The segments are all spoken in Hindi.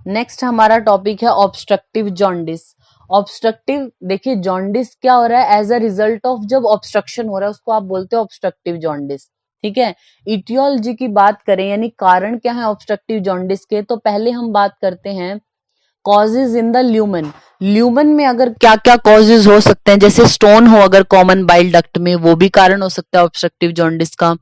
नेक्स्ट हमारा टॉपिक है ऑब्स्ट्रक्टिव जॉन्डिस। ऑब्स्ट्रक्टिव, देखिए जॉन्डिस क्या हो रहा है एज अ रिजल्ट ऑफ जब ऑब्स्ट्रक्शन हो रहा है उसको आप बोलते हो ऑब्स्ट्रक्टिव जॉन्डिस। ठीक है, इटियोलॉजी की बात करें यानी कारण क्या है ऑब्स्ट्रक्टिव जॉन्डिस के, तो पहले हम बात करते हैं causes in the lumen. Lumen में अगर क्या क्या कॉजेज हो सकते हैं, जैसे स्टोन हो अगर कॉमन बाइल डक्ट में, वो भी कारण हो सकता है ऑब्स्ट्रक्टिव जॉन्डिस का।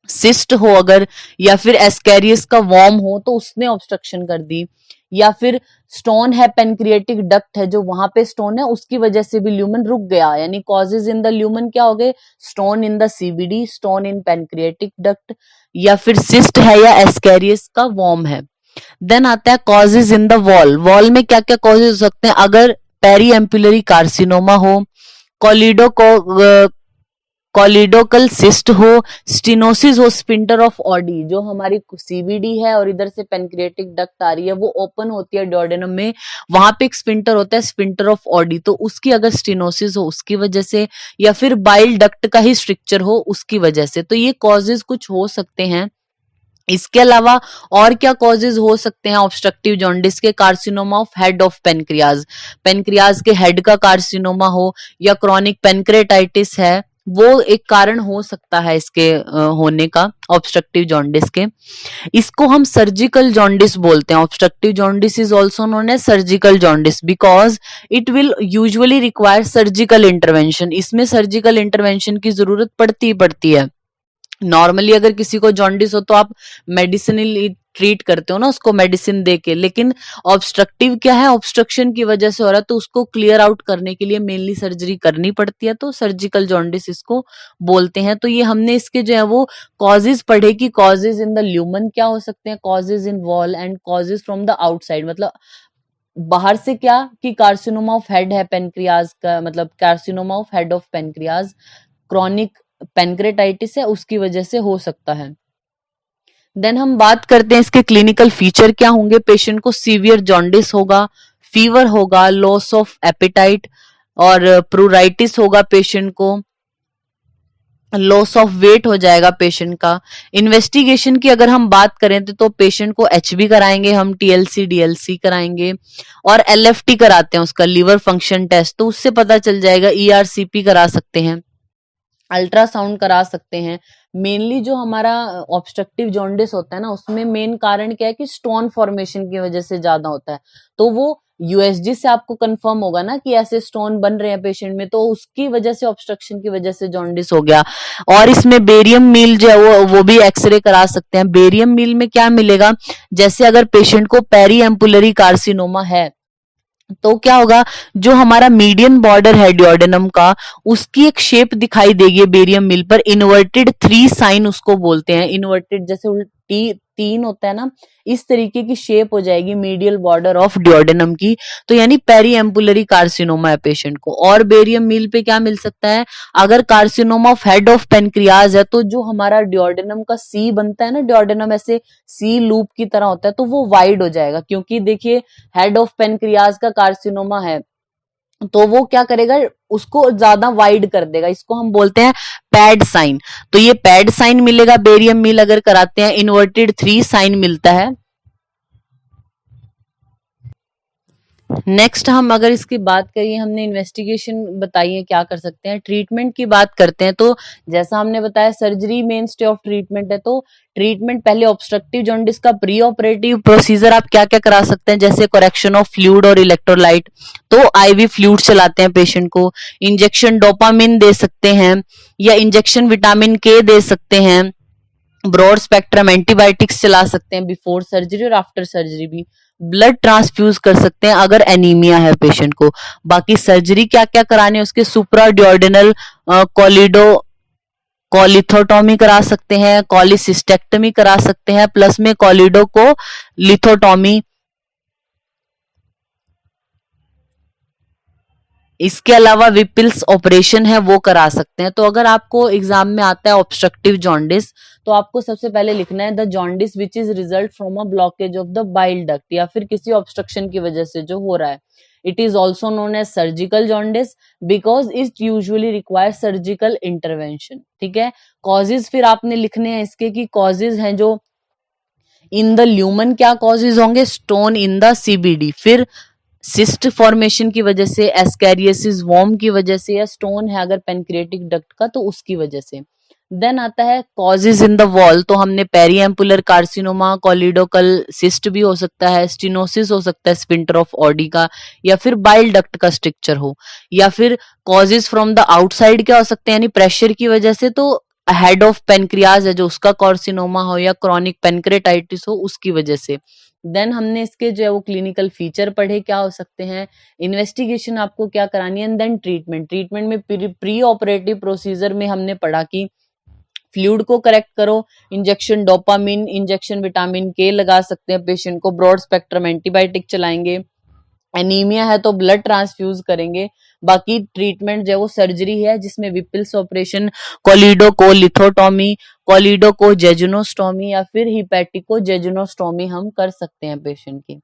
सिस्ट हो अगर, या फिर एस्कैरियस का वॉर्म हो तो उसने ऑब्स्ट्रक्शन कर दी, या फिर स्टोन है पेनक्रिएटिक डक्ट है जो वहां पे स्टोन है उसकी वजह से भी ल्यूमन रुक गया, यानी कॉजेज इन द ल्यूमन क्या हो गए, stone in the CBD, stone in pancreatic duct, या फिर सिस्ट है या एस्कैरियस का वॉर्म है। देन आता है causes in the wall. Wall में क्या क्या कॉजेज हो सकते हैं, अगर पेरी एम्पुलरी कार्सिनोमा हो, कॉलिडो को कॉलिडोकल सिस्ट हो, स्टिनोसिस हो स्पिंटर ऑफ ऑडी, जो हमारी सीबीडी है और इधर से पेनक्रिएटिक डक्ट आ रही है वो ओपन होती है डुओडेनम में, वहां पे एक स्पिंटर होता है स्पिंटर ऑफ ऑडी, तो उसकी अगर स्टिनोसिस हो उसकी वजह से, या फिर बाइल डक्ट का ही स्ट्रक्चर हो उसकी वजह से, तो ये कॉजेज कुछ हो सकते हैं। इसके अलावा और क्या कॉजेज हो सकते हैं ऑब्स्ट्रक्टिव जॉन्डिस के, carcinoma of head of pancreas, pancreas के हेड का कार्सिनोमा हो, या क्रॉनिक पेनक्रेटाइटिस है, वो एक कारण हो सकता है इसके होने का ऑब्स्ट्रक्टिव जॉन्डिस के। इसको हम सर्जिकल जॉन्डिस बोलते हैं। Obstructive jaundice is also known as surgical jaundice because it will usually require surgical intervention. इसमें सर्जिकल इंटरवेंशन की जरूरत पड़ती ही पड़ती है। नॉर्मली अगर किसी को जॉन्डिस हो तो आप मेडिसिनली ट्रीट करते हो ना उसको मेडिसिन दे के, लेकिन ऑब्स्ट्रक्टिव क्या है, ऑब्स्ट्रक्शन की वजह से हो रहा है तो उसको क्लियर आउट करने के लिए मेनली सर्जरी करनी पड़ती है, तो सर्जिकल जॉन्डिस इसको बोलते हैं। तो ये हमने इसके जो है वो कॉजेज पढ़े कि कॉजेज इन द ल्यूमन क्या हो सकते हैं, causes in wall and causes from the outside, मतलब बाहर से क्या कि कार्सिनोमा ऑफ हेड है पेनक्रियाज का, मतलब carcinoma of head of pancreas, chronic pancreatitis है उसकी वजह से हो सकता है। देन हम बात करते हैं इसके क्लिनिकल फीचर क्या होंगे। पेशेंट को सीवियर जॉन्डिस होगा, फीवर होगा, लॉस ऑफ एपेटाइट और प्रूराइटिस होगा पेशेंट को, लॉस ऑफ वेट हो जाएगा पेशेंट का। इन्वेस्टिगेशन की अगर हम बात करें तो पेशेंट को एचबी कराएंगे हम, टीएलसी डीएलसी कराएंगे, और एलएफटी कराते हैं उसका लिवर फंक्शन टेस्ट, तो उससे पता चल जाएगा। ईआरसीपी करा सकते हैं, अल्ट्रासाउंड करा सकते हैं। मेनली जो हमारा ऑब्स्ट्रक्टिव जॉन्डिस होता है ना उसमें मेन कारण क्या है कि स्टोन फॉर्मेशन की वजह से ज्यादा होता है, तो वो यूएसजी से आपको कंफर्म होगा ना कि ऐसे स्टोन बन रहे हैं पेशेंट में, तो उसकी वजह से ऑब्स्ट्रक्शन की वजह से जॉन्डिस हो गया। और इसमें बेरियम मील जो है वो भी एक्सरे करा सकते हैं। बेरियम मील में क्या मिलेगा, जैसे अगर पेशेंट को पेरी एम्पुलरी कार्सिनोमा है तो क्या होगा, जो हमारा मीडियन बॉर्डर है डियोडेनम का उसकी एक शेप दिखाई देगी बेरियम मिल पर, इन्वर्टेड 3 साइन उसको बोलते हैं। इन्वर्टेड जैसे उल्टी 3 होता है ना, इस तरीके की शेप हो जाएगी मीडियल बॉर्डर ऑफ डियोडेनम की, तो यानी पेरी एम्पुलरी कार्सिनोमा है पेशेंट को। और बेरियम मिल पे क्या मिल सकता है, अगर carcinoma of head of pancreas है तो जो हमारा डियोडेनम का सी बनता है ना, डियोडेनम ऐसे सी लूप की तरह होता है, तो वो वाइड हो जाएगा, क्योंकि देखिए हेड ऑफ पेनक्रियाज का कार्सिनोमा है तो वो क्या करेगा, उसको ज्यादा वाइड कर देगा, इसको हम बोलते हैं पैड साइन। तो ये पैड साइन मिलेगा बेरियम मिल अगर कराते हैं, इन्वर्टेड 3 साइन मिलता है। नेक्स्ट हम अगर इसकी बात करिए, हमने इन्वेस्टिगेशन बताई है क्या कर सकते हैं, ट्रीटमेंट की बात करते हैं तो जैसा हमने बताया surgery main stay of treatment है, तो ट्रीटमेंट पहले ऑब्स्ट्रक्टिव जॉन्डिस का प्री ऑपरेटिव प्रोसीजर आप क्या क्या करा सकते हैं, जैसे करेक्शन ऑफ फ्लूइड और इलेक्ट्रोलाइट, तो आईवी फ्लूइड चलाते हैं पेशेंट को, इंजेक्शन डोपामिन दे सकते हैं या इंजेक्शन विटामिन के दे सकते हैं, ब्रॉड स्पेक्ट्रम एंटीबायोटिक्स चला सकते हैं बिफोर सर्जरी और आफ्टर सर्जरी भी, ब्लड ट्रांसफ्यूज कर सकते हैं अगर एनीमिया है पेशेंट को। बाकी सर्जरी क्या क्या कराने उसके, सुप्राड्योडेनल कॉलिडो कॉलिथोटॉमी करा सकते हैं, कॉलिसिस्टेक्टमी करा सकते हैं, प्लस में कॉलिडो को लिथोटॉमी। इसके अलावा विपिल्स ऑपरेशन है वो करा सकते हैं। तो अगर आपको एग्जाम में आता है ऑब्स्ट्रक्टिव जॉन्डिस तो आपको सबसे पहले लिखना है the jaundice which is result from a blockage of the bile duct, या फिर किसी ऑब्स्ट्रक्शन की वजह से जो हो रहा है। It is also known as surgical jaundice because it usually require surgical intervention. ठीक है, कॉजेज फिर आपने लिखने हैं इसके कि कॉजेज हैं जो इन द ल्यूमन क्या कॉजेज होंगे, स्टोन इन द सीबीडी, फिर सिस्ट फॉर्मेशन की वजह से, एस्कैरियोसिस वॉर्म की वजह से, या स्टोन है अगर पेनक्रिएटिक डक्ट का तो उसकी वजह से। देन आता है कॉजेज इन द वॉल, तो हमने पेरीएम्पुलर कार्सिनोमा, कोलिडोकल सिस्ट भी हो सकता है, स्टिनोसिस हो सकता है स्फिंक्टर ऑफ ऑडी का, या फिर बाइल डक्ट का स्ट्रक्चर हो, या फिर कॉजेज फ्रॉम द आउटसाइड क्या हो सकते हैं, यानी प्रेशर की वजह से, तो हेड ऑफ पेनक्रियाज है जो उसका कार्सिनोमा हो, या क्रॉनिक पेनक्रेटाइटिस हो उसकी वजह से। देन हमने इसके जो है वो क्लिनिकल फीचर पढ़े क्या हो सकते हैं, इन्वेस्टिगेशन आपको क्या करानी है, एंड देन ट्रीटमेंट में प्री ऑपरेटिव प्रोसीजर में हमने पढ़ा कि फ्लूइड को करेक्ट करो, इंजेक्शन डोपामिन, इंजेक्शन विटामिन के लगा सकते हैं पेशेंट को, ब्रॉड स्पेक्ट्रम एंटीबायोटिक चलाएंगे, एनीमिया है तो ब्लड ट्रांसफ्यूज करेंगे। बाकी ट्रीटमेंट जो है वो सर्जरी है जिसमें विपिल्स ऑपरेशन, कोलिडो लिथोटॉमी, कोलिडो जेजुनोस्टोमी, या फिर हिपैटिको जेजुनोस्टोमी हम कर सकते हैं पेशेंट की।